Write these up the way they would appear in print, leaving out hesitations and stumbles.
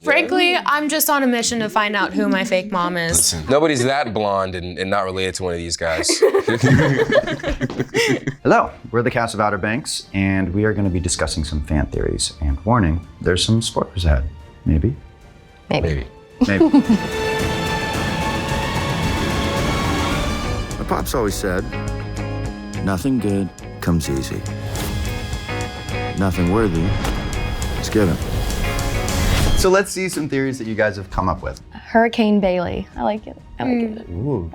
Frankly, I'm just on a mission to find out who my fake mom is. Listen, nobody's that blonde and not related to one of these guys. Hello, we're the cast of Outer Banks, and we are going to be discussing some fan theories. And warning, there's some spoilers ahead. Maybe. Maybe. My pops always said, nothing good comes easy. Nothing worthy is given. So let's see some theories that you guys have come up with. Hurricane Bailey. I like it. Ooh.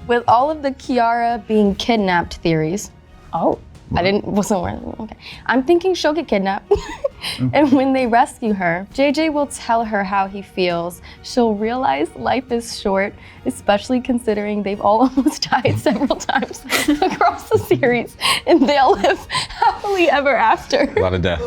With all of the Kiara being kidnapped theories. Oh, wasn't aware. Okay. I'm thinking she'll get kidnapped. And when they rescue her, JJ will tell her how he feels. She'll realize life is short, especially considering they've all almost died several times across the series, and they'll live happily ever after. A lot of death.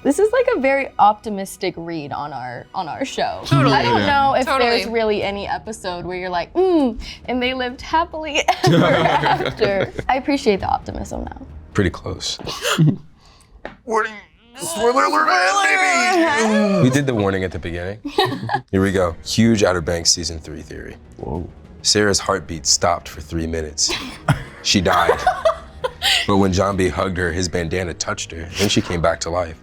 This is like a very optimistic read on our show. Totally. I don't know if Totally. there's really any episode where you're like, and they lived happily ever after. I appreciate the optimism now. Pretty close. Warning! Spoiler alert, baby! We did the warning at the beginning. Here we go. Huge Outer Banks season 3 theory. Whoa. Sarah's heartbeat stopped for 3 minutes. She died. But when John B hugged her, his bandana touched her, and she came back to life.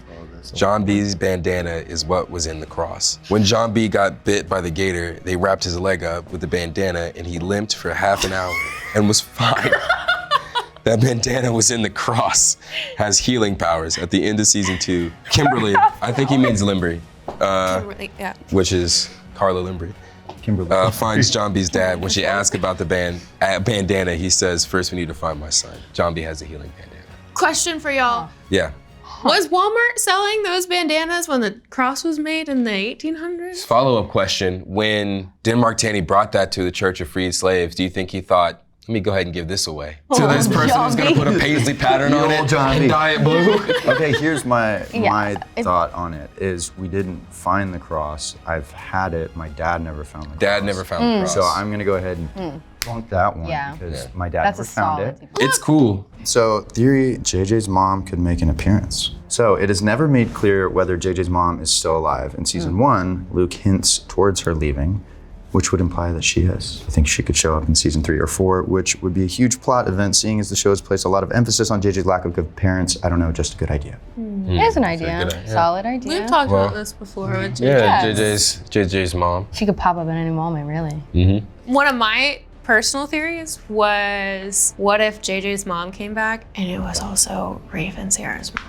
John B's bandana is what was in the cross. When John B got bit by the gator, they wrapped his leg up with the bandana, and he limped for half an hour and was fine. That bandana was in the cross, has healing powers. At the end of season 2, Kimberly, I think he means Limbry, Really, yeah. which is Carla Limbry, Kimberly. finds John B's dad. When she asks about the bandana, he says, first we need to find my son. John B has a healing bandana. Question for y'all. Yeah. Was Walmart selling those bandanas when the cross was made in the 1800s? Follow-up question, when Denmark Taney brought that to the Church of Freed Slaves, do you think he thought, let me go ahead and give this away to this person who's gonna put a paisley pattern on it and dye it blue? Okay, here's my it's- thought on it, is we didn't find the cross. I've had it, my dad never found the cross. Dad never found the cross. So I'm gonna go ahead and flunk that one because my dad That's never a found solid. it. It's cool. So theory, JJ's mom could make an appearance. So it is never made clear whether JJ's mom is still alive. In season 1, Luke hints towards her leaving, which would imply that she is. I think she could show up in season 3 or 4, which would be a huge plot event, seeing as the show has placed a lot of emphasis on JJ's lack of good parents. I don't know, just a good idea. There's an idea. good idea. Solid idea. We've talked about this before with JJ. Yeah, Yes. JJ's mom. She could pop up at any moment, really. One of my personal theories was, what if JJ's mom came back and it was also Rafe and Sarah's mom?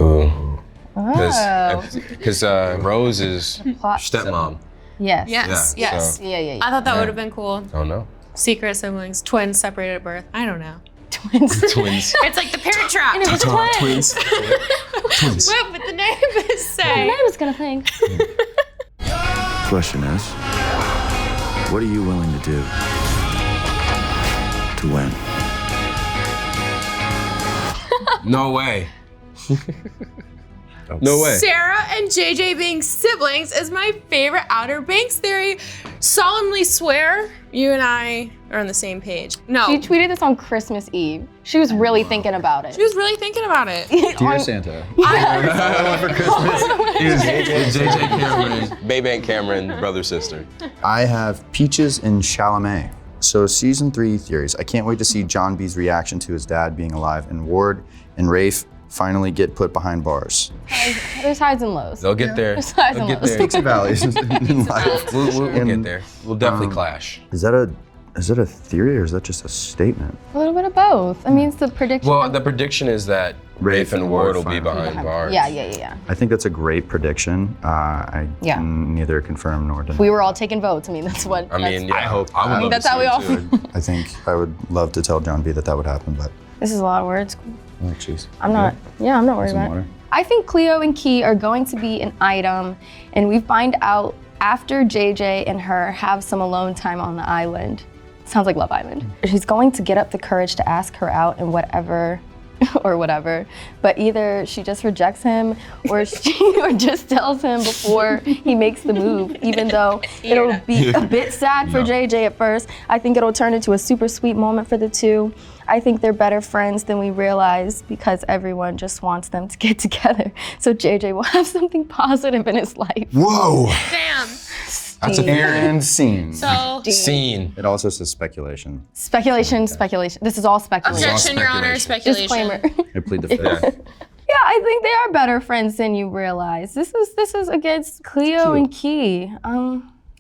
Ooh. Oh. Because Rose is Plot. stepmom. Yes. Yes, Yeah, yes. so- Yeah. I thought that would have been cool. Oh no. Secret siblings, twins separated at birth. I don't know. Twins. Twins. It's like the Parent Trap. It was twins. Twins. What would the name is The say? name is gonna think. Question is, what are you willing to do to win? No way. No way. Sarah and JJ being siblings is my favorite Outer Banks theory. Solemnly swear you and I are on the same page. No. She tweeted this on Christmas Eve. She was really thinking about it. She was really thinking about it. Dear Santa. JJ Cameron, Baybank Cameron, brother, sister. I have Peaches and Chalamet. So season 3 theories. I can't wait to see John B's reaction to his dad being alive, and Ward and Rafe finally get put behind bars. There's highs and lows. They'll get there. There's highs They'll and get lows. there. Peaks and valleys in life. We'll get And, there. We'll definitely clash. Is that a theory or is that just a statement? A little bit of both. I mean, it's the prediction. Well, the prediction is that Rafe and Ward will be behind bars. Yeah. I think that's a great prediction. I Yeah. can neither confirm nor deny. We were all taking votes. I mean, that's what. I mean, yeah, I hope- I would love that's to how see we it all too. feel. I think I would love to tell John B that would happen, but This is a lot of words. oh jeez. I'm not worried Some about water? it. I think Cleo and Key are going to be an item, and we find out after JJ and her have some alone time on the island. Sounds like Love Island. She's going to get up the courage to ask her out in whatever or whatever. But either she just rejects him or just tells him before he makes the move, even though it'll be a bit sad for JJ at first. I think it'll turn into a super sweet moment for the two. I think they're better friends than we realize because everyone just wants them to get together. So JJ will have something positive in his life. Whoa! Damn. That's a theory. And scene. So, Scene. It also says speculation. Speculation. This is all speculation. objection, Your Honor, speculation. speculation. Disclaimer. I plead the fifth. Yeah, I think they are better friends than you realize. This is against Cleo and Key.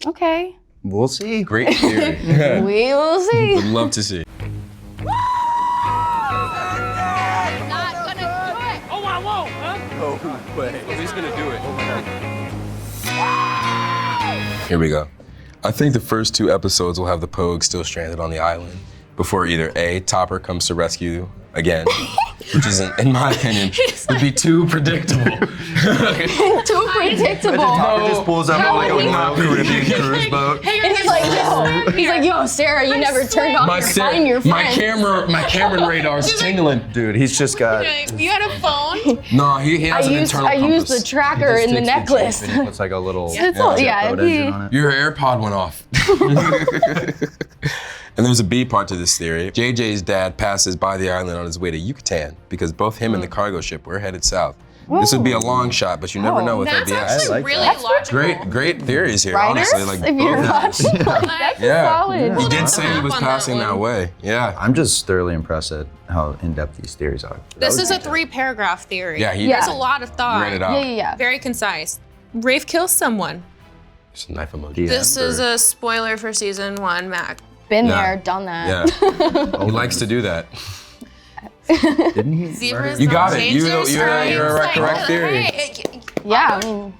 Okay. We'll see. Great theory. We will see. Would love to see. Here we go. I think the first 2 episodes will have the Pogue still stranded on the island before either A, Topper comes to rescue again, which isn't, in my opinion, would be too predictable. Too predictable. Topper just pulls up How like a would he- Royal Caribbean cruise boat. And he's like, yo, Sarah, you never turned off find your friends. my camera radar's tingling. Dude, he's just got. You had a phone? No, he has an internal I compass. used the tracker in the necklace. And he puts like a little It's all- yeah, boat it'd be- engine on it. Your AirPod went off. And there's a B part to this theory. JJ's dad passes by the island on his way to Yucatan because both him and the cargo ship were headed south. This would be a long shot, but you never know with That's OBS. actually like really that. logical. Great theories here, Writers, honestly. Like if you're both. watching, that's solid. He did say he was on passing that that one. way. Yeah. I'm just thoroughly impressed at how in-depth these theories are. This is a 3-paragraph theory. Yeah, he There's a lot of thought. read it out. Yeah. Very concise. Rafe kills someone. Just a knife emoji. Yeah. This is a spoiler for season 1, Mac. Been Yeah. there, done that. Yeah. He likes to do that. Didn't he? Zebras You don't got it. change You're their a stripes. correct theory. Yeah, I mean,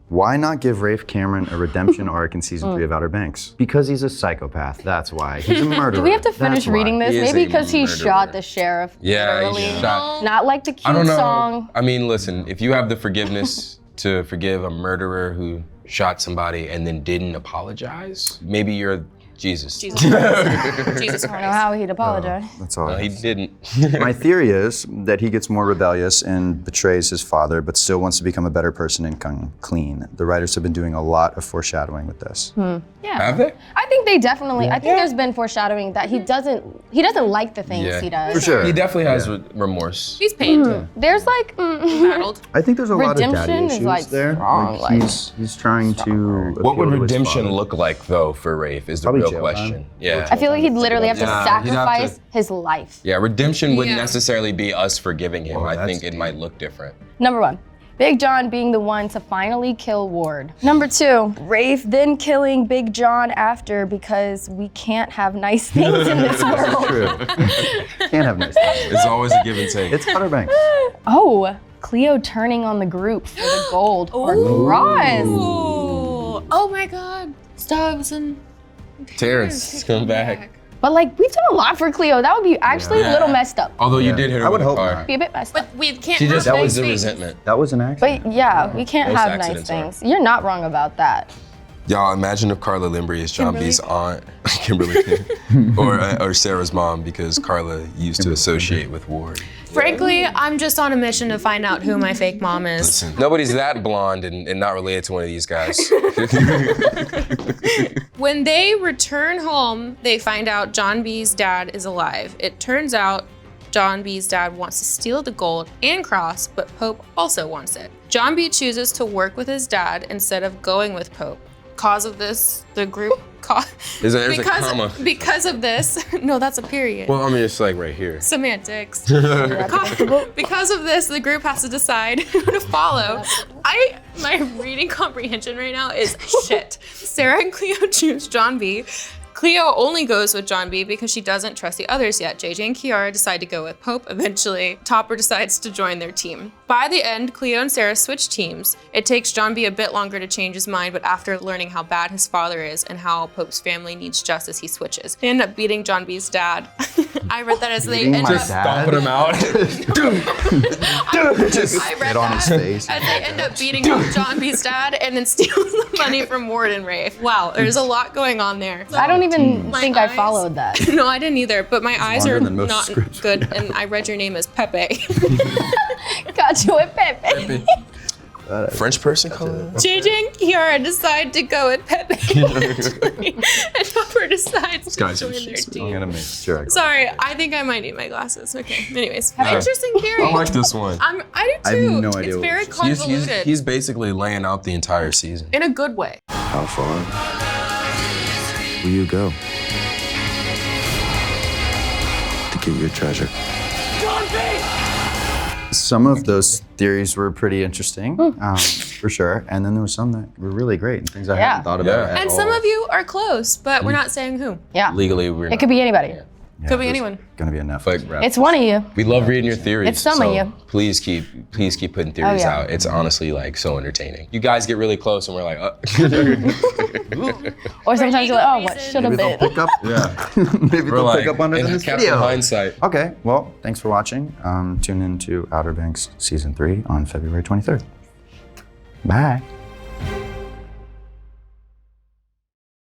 Why not give Rafe Cameron a redemption arc in season 3 of Outer Banks? Because he's a psychopath. That's why. He's a murderer. do we have to That's finish why. reading this? He is Maybe a because he murderer. shot the sheriff. Yeah, literally. he shot. Not like the I don't cute know. song. I mean, listen, if you have the forgiveness to forgive a murderer who shot somebody and then didn't apologize, maybe you're Jesus. Jesus Christ. Jesus I don't know Christ. how he'd apologize. That's all. No, I he have. didn't. My theory is that he gets more rebellious and betrays his father, but still wants to become a better person and come clean. The writers have been doing a lot of foreshadowing with this. Yeah. Have they? I think they definitely. I think there's been foreshadowing that he doesn't like the things Yeah. he does. For sure. He definitely has remorse. He's pained. There's like Battled. I think there's a lot of daddy Redemption is, issues like, there. strong, Like, he's trying to. What would appeal to his redemption father. look like, though, for Rafe is the Probably real jail question. time. Yeah. I feel like he'd literally have to Yeah, he'd have sacrifice to- his life. Yeah, redemption wouldn't Yeah. necessarily be us forgiving him. Oh, I that's think it deep. might look different. Number 1, Big John being the one to finally kill Ward. Number 2, Rafe then killing Big John after because we can't have nice things in this world. True. Can't have nice things. It's always a give and take. It's Outer Banks. Oh, Cleo turning on the group for the gold. Or Roz. Ooh. Oh my God. Stubbs and Terrence, come back. But like, we've done a lot for Cleo. That would be actually a little messed up. Although you Yeah. did hit her I would with a hope car. not. Be a bit messed up. But we can't She have just, that nice was the things. resentment. That was an accident. But yeah, we can't Most have nice accidents are. things. You're not wrong about that. Y'all imagine if Carla Limbry is John B's aunt, Kimberly, or Sarah's mom, because Carla used to associate with Ward. Frankly, I'm just on a mission to find out who my fake mom is. Listen, nobody's that blonde and not related to one of these guys. When they return home, they find out John B's dad is alive. It turns out John B's dad wants to steal the gold and cross, but Pope also wants it. John B chooses to work with his dad instead of going with Pope. Cause of this, the group There's a comma. Because of this, no, that's a period. Well, I mean, it's like right here. Semantics. Because of this, the group has to decide who to follow. My reading comprehension right now is shit. Sarah and Cleo choose John B. Cleo only goes with John B because she doesn't trust the others yet. JJ and Kiara decide to go with Pope. Eventually, Topper decides to join their team. By the end, Cleo and Sarah switch teams. It takes John B a bit longer to change his mind, but after learning how bad his father is and how Pope's family needs justice, he switches. They end up beating John B's dad. I read that as they Beating end my up dad? Stomping him out. Just I read spit on his that face. as they end up beating up John B's dad and then steals the money from Ward and Rafe. Wow, there's a lot going on there. I don't even even My think I eyes- followed that. No, I didn't either. But my eyes are longer than most not scripts. good, and I read your name as Pepe. Got you with Pepe. French person color? JJ and Kiara decide to go with Pepe, and Hopper decides to guy's join their interesting. I'm team. gonna make sure. Sorry, I think I might need my glasses. Okay. Anyways, Have you- interesting theory. I like this one. I do I have too. no idea It's what very this convoluted He's basically laying out the entire season. in a good way. How far will you go to get your treasure? Some of those theories were pretty interesting, for sure. And then there were some that were really great and things I Yeah. hadn't thought about Yeah. at And all. some of you are close, but we're not saying who. Yeah. Legally, we're It could be anybody. Yeah, Could be there's anyone. Gonna be a Netflix Like, wrap. It's one of you. We love reading your theories. It's some of so you. Please keep putting theories yeah. out. It's honestly like so entertaining. You guys get really close and we're like, Or sometimes you're like, oh, what reason. should have Maybe they'll been. pick up. Yeah. Maybe we're they'll like, pick up on it in and this Captain video. Hindsight. Okay, well, thanks for watching. Tune in to Outer Banks Season 3 on February 23rd. Bye.